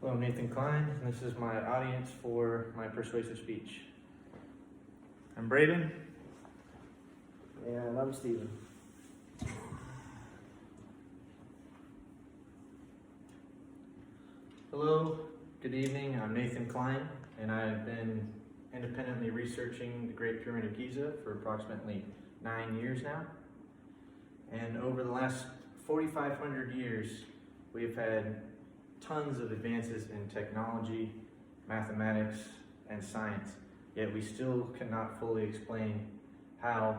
Hello, I'm Nathan Klein, and this is my audience for my persuasive speech. I'm Braden. And I'm Steven. Hello, good evening. I'm Nathan Klein, and I've been independently researching the Great Pyramid of Giza for approximately 9 years now. And over the last 4,500 years, we've had tons of advances in technology, mathematics, and science, yet we still cannot fully explain how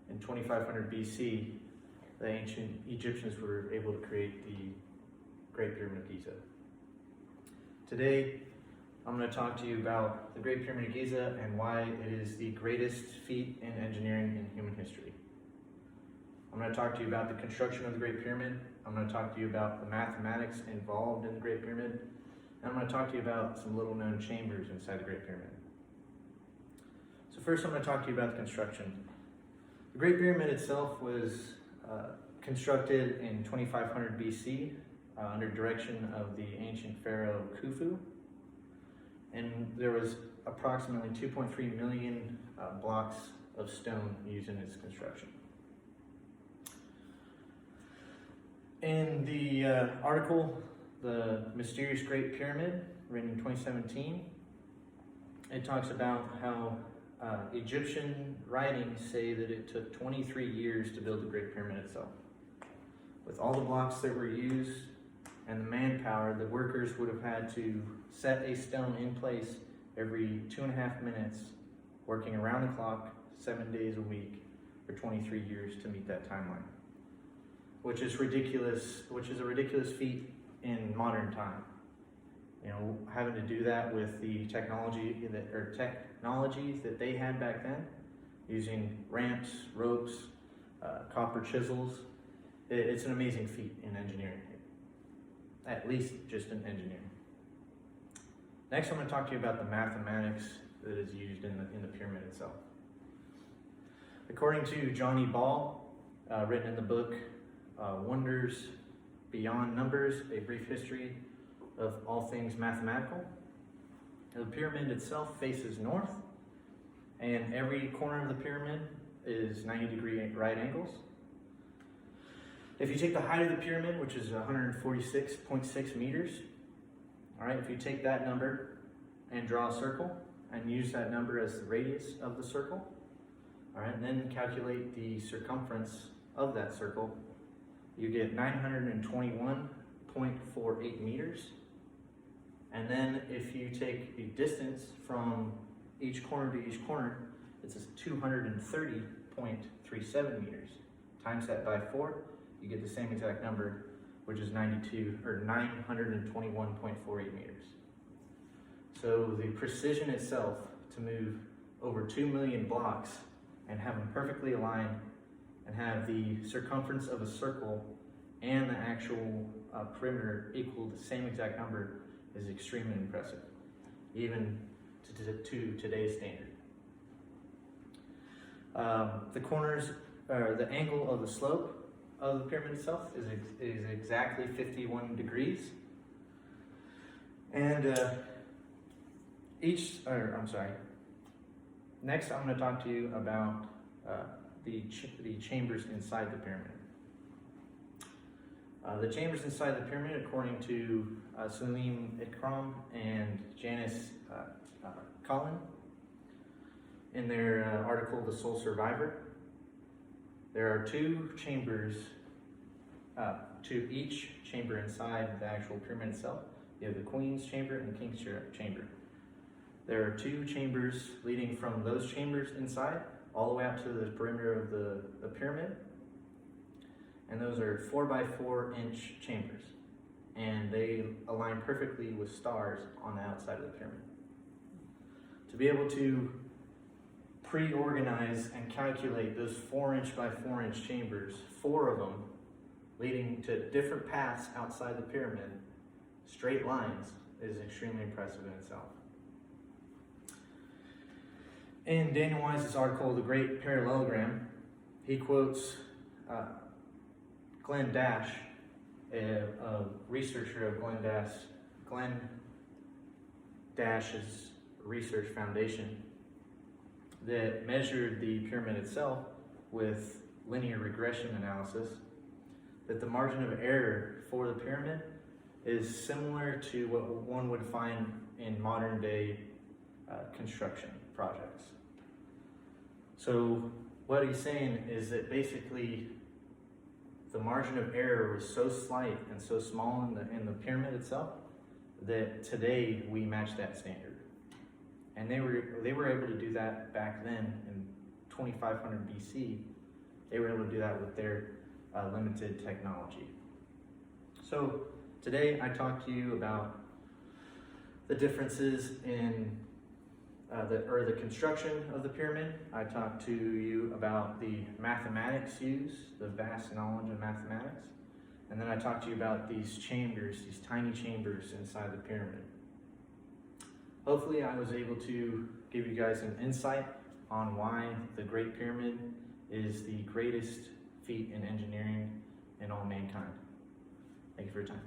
in 2500 BC the ancient Egyptians were able to create the Great Pyramid of Giza. Today, I'm going to talk to you about the Great Pyramid of Giza and why it is the greatest feat in engineering in human history. I'm going to talk to you about the construction of the Great Pyramid. I'm going to talk to you about the mathematics involved in the Great Pyramid. And I'm going to talk to you about some little known chambers inside the Great Pyramid. So first I'm going to talk to you about the construction. The Great Pyramid itself was constructed in 2500 BC under direction of the ancient pharaoh Khufu. And there was approximately 2.3 million blocks of stone used in its construction. In the article, The Mysterious Great Pyramid, written in 2017, it talks about how Egyptian writings say that it took 23 years to build the Great Pyramid itself. With all the blocks that were used and the manpower, the workers would have had to set a stone in place every 2.5 minutes, working around the clock, 7 days a week, for 23 years to meet that timeline. Which is ridiculous, which is a ridiculous feat in modern time. You know, having to do that with the technologies that they had back then, using ramps, ropes, copper chisels. It's an amazing feat in engineering, at least just in engineering. Next, I'm going to talk to you about the mathematics that is used in the pyramid itself. According to Johnny Ball, written in the book Wonders Beyond Numbers, A Brief History of All Things Mathematical, the pyramid itself faces north, and every corner of the pyramid is 90-degree right angles. If you take the height of the pyramid, which is 146.6 meters, all right, if you take that number and draw a circle and use that number as the radius of the circle, all right, and then calculate the circumference of that circle, you get 921.48 meters. And then if you take the distance from each corner to each corner, it's 230.37 meters. Times that by 4, you get the same exact number, which is 921.48 meters. So the precision itself to move over 2 million blocks and have them perfectly aligned and have the circumference of a circle and the actual perimeter equal the same exact number is extremely impressive, even to today's standard. The corners, or the angle of the slope of the pyramid itself is exactly 51 degrees. And next I'm going to talk to you about the chambers inside the pyramid. The chambers inside the pyramid, according to Salim Ikram and Janice Collin, in their article, The Sole Survivor, there are 2 chambers to each chamber inside the actual pyramid itself. You have the Queen's Chamber and the King's Chamber. There are 2 chambers leading from those chambers inside all the way out to the perimeter of the pyramid. And those are 4x4-inch chambers. And they align perfectly with stars on the outside of the pyramid. To be able to pre-organize and calculate those 4-inch by 4-inch chambers, 4 of them, leading to different paths outside the pyramid, straight lines, is extremely impressive in itself. In Daniel Wise's article, The Great Parallelogram, he quotes Glenn Dash, a researcher of Glenn Glenn Dash's research foundation that measured the pyramid itself with linear regression analysis, that the margin of error for the pyramid is similar to what one would find in modern day construction projects. So what he's saying is that basically the margin of error was so slight and so small in the pyramid itself that today we match that standard. And they were able to do that back then in 2500 BC. They were able to do that with their limited technology. So today I talked to you about the differences in the construction of the pyramid. I talked to you about the mathematics used, the vast knowledge of mathematics. And then I talked to you about these chambers, these tiny chambers inside the pyramid. Hopefully I was able to give you guys an insight on why the Great Pyramid is the greatest feat in engineering in all mankind. Thank you for your time.